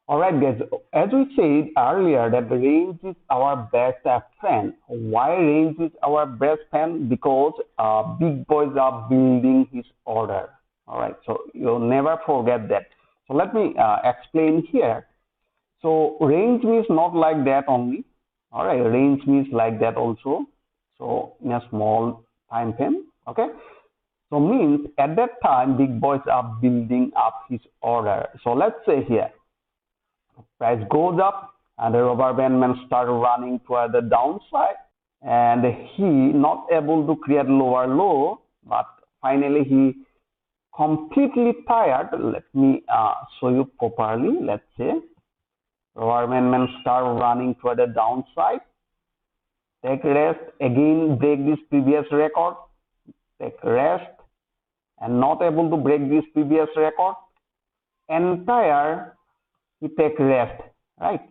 Alright guys, as we said earlier that range is our best friend. Why range is our best friend? Because big boys are building his order. Alright, so you'll never forget that. So let me explain here. So range means not like that only. Alright, range means like that also. So in a small time frame, okay? So means at that time big boys are building up his order. So let's say here price goes up and the rubber band man start running toward the downside, and he not able to create lower low, but finally he completely tired. Let me show you properly. Let's say rubber band man start running toward the downside, take rest, again break this previous record, take rest, and not able to break this previous record, entire he take rest, right?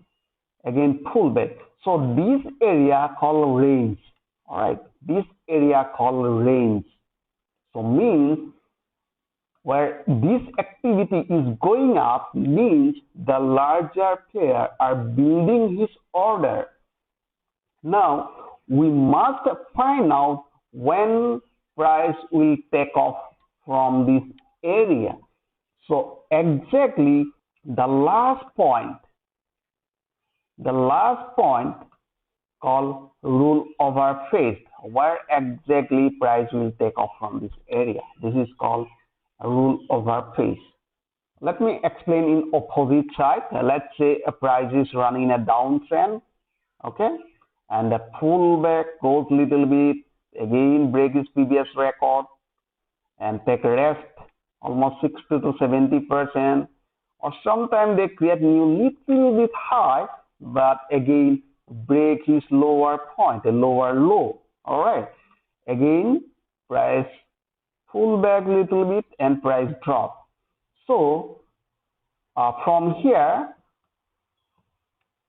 Again pull back. So this area called range. All right, this area called range. So means where this activity is going up means the larger player are building his order. Now we must find out when price will take off from this area. So exactly the last point called rule over phase, where exactly price will take off from this area. This is called rule over phase. Let me explain in opposite side. Let's say a price is running a downtrend, okay, and the pullback goes little bit, again break its previous record and take a rest almost 60 to 70%, or sometimes they create new little bit high, but again break his lower point, a lower low. All right, again price pull back little bit and price drop. So from here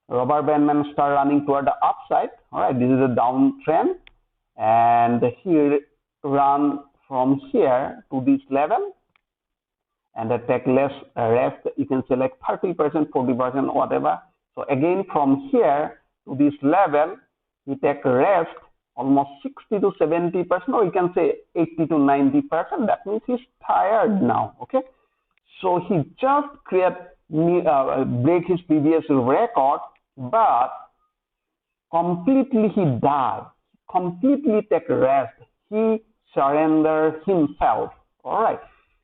rubber band man start running toward the upside. All right, this is a downtrend, and here run from here to this level, and take less rest. You can say like 30%, 40%, whatever. So again from here to this level, he take rest almost 60 to 70%, or you can say 80 to 90%. That means he's tired now. Okay, so he just break his previous record, but completely he died, completely take rest. He surrender himself. All right.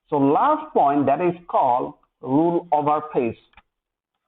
So last point, that is called rule over phase.